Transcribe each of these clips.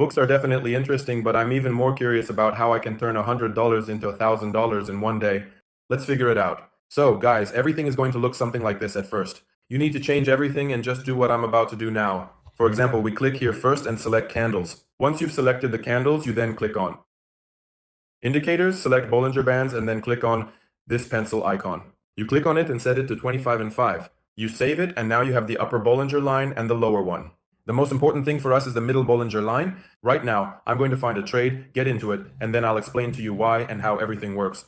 Books are definitely interesting, but I'm even more curious about how I can turn $100 into $1,000 in one day. Let's figure it out. So, guys, everything is going to look something like this at first. You need to change everything and just do what I'm about to do now. For example, we click here first and select candles. Once you've selected the candles, you then click on indicators, select Bollinger Bands, and then click on this pencil icon. You click on it and set it to 25 and 5. You save it, and now you have the upper Bollinger line and the lower one. The most important thing for us is the middle Bollinger line. Right now, I'm going to find a trade, get into it, and then I'll explain to you why and how everything works.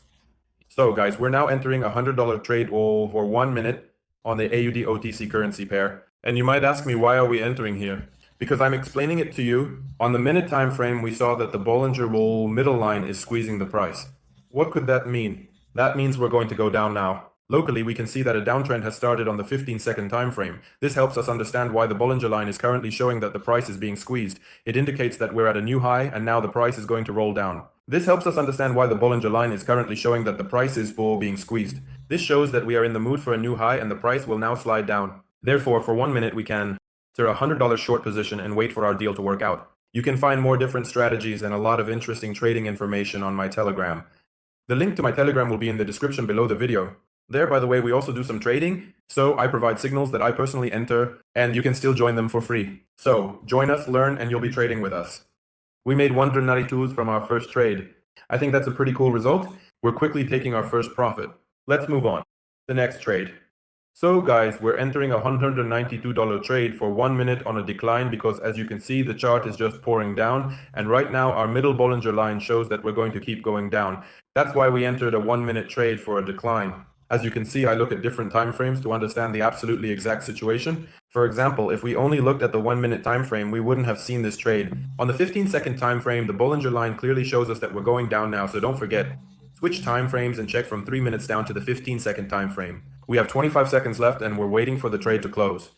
So guys, we're now entering a $100 trade for 1 minute on the AUD OTC currency pair. And you might ask me, why are we entering here? Because I'm explaining it to you. On the minute time frame, we saw that the Bollinger Band middle line is squeezing the price. What could that mean? That means we're going to go down now. Locally, we can see that a downtrend has started on the 15-second time frame. This helps us understand why the Bollinger line is currently showing that the price is being squeezed. It indicates that we're at a new high and now the price is going to roll down. This helps us understand why the Bollinger line is currently showing that the price is being squeezed. This shows that we are in the mood for a new high and the price will now slide down. Therefore, for 1 minute, we can enter a $100 short position and wait for our deal to work out. You can find more different strategies and a lot of interesting trading information on my Telegram. The link to my Telegram will be in the description below the video. There, by the way, we also do some trading, so I provide signals that I personally enter, and you can still join them for free. So, join us, learn, and you'll be trading with us. We made 192s from our first trade. I think that's a pretty cool result. We're quickly taking our first profit. Let's move on. The next trade. So guys, we're entering a $192 trade for 1 minute on a decline because as you can see, the chart is just pouring down, and right now our middle Bollinger line shows that we're going to keep going down. That's why we entered a 1 minute trade for a decline. As you can see, I look at different time frames to understand the absolutely exact situation. For example, if we only looked at the 1 minute time frame, we wouldn't have seen this trade. On the 15-second time frame, the Bollinger line clearly shows us that we're going down now, so don't forget. Switch time frames and check from 3 minutes down to the 15-second time frame. We have 25 seconds left and we're waiting for the trade to close.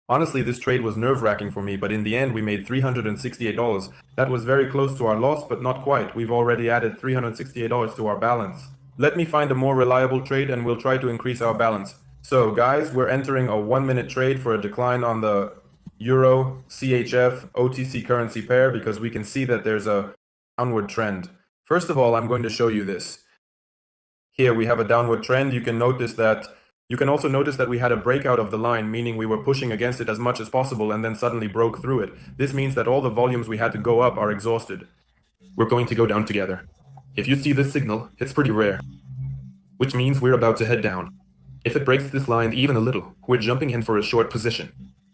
Honestly, this trade was nerve-wracking for me, but in the end we made $368. That was very close to our loss, but not quite. We've already added $368 to our balance. Let me find a more reliable trade and we'll try to increase our balance. So guys, we're entering a 1 minute trade for a decline on the Euro CHF OTC currency pair because we can see that there's a downward trend. First of all, I'm going to show you this. Here we have a downward trend. You can also notice that we had a breakout of the line, meaning we were pushing against it as much as possible and then suddenly broke through it. This means that all the volumes we had to go up are exhausted. We're going to go down together. If you see this signal, it's pretty rare, which means we're about to head down. If it breaks this line even a little, we're jumping in for a short position.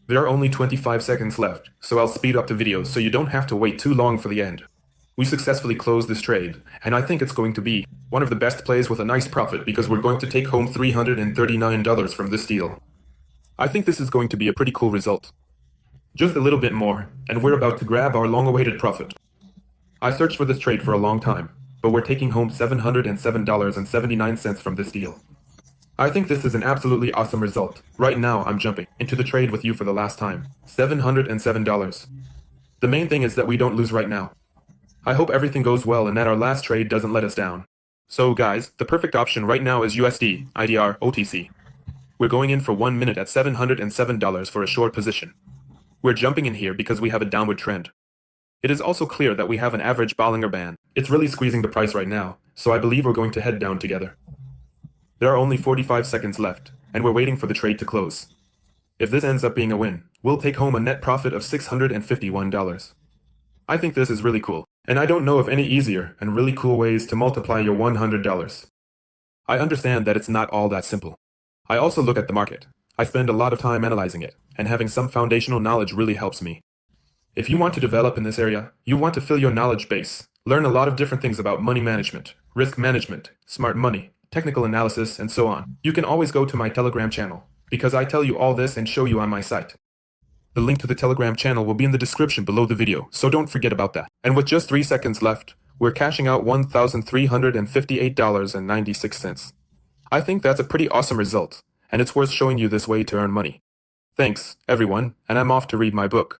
There are only 25 seconds left, so I'll speed up the video so you don't have to wait too long for the end. We successfully closed this trade, and I think it's going to be one of the best plays with a nice profit because we're going to take home $339 from this deal. I think this is going to be a pretty cool result. Just a little bit more, and we're about to grab our long-awaited profit. I searched for this trade for a long time, but we're taking home $707.79 from this deal. I think this is an absolutely awesome result. Right now, I'm jumping into the trade with you for the last time. $707. The main thing is that we don't lose right now. I hope everything goes well and that our last trade doesn't let us down. So guys, the perfect option right now is USD, IDR, OTC. We're going in for 1 minute at $707 for a short position. We're jumping in here because we have a downward trend. It is also clear that we have an average Bollinger Band. It's really squeezing the price right now, so I believe we're going to head down together. There are only 45 seconds left, and we're waiting for the trade to close. If this ends up being a win, we'll take home a net profit of $651. I think this is really cool. And I don't know of any easier and really cool ways to multiply your $100. I understand that it's not all that simple. I also look at the market. I spend a lot of time analyzing it, and having some foundational knowledge really helps me. If you want to develop in this area, you want to fill your knowledge base, learn a lot of different things about money management, risk management, smart money, technical analysis, and so on. You can always go to my Telegram channel, because I tell you all this and show you on my site. The link to the Telegram channel will be in the description below the video, so don't forget about that. And with just 3 seconds left, we're cashing out $1,358.96. I think that's a pretty awesome result, and it's worth showing you this way to earn money. Thanks, everyone, and I'm off to read my book.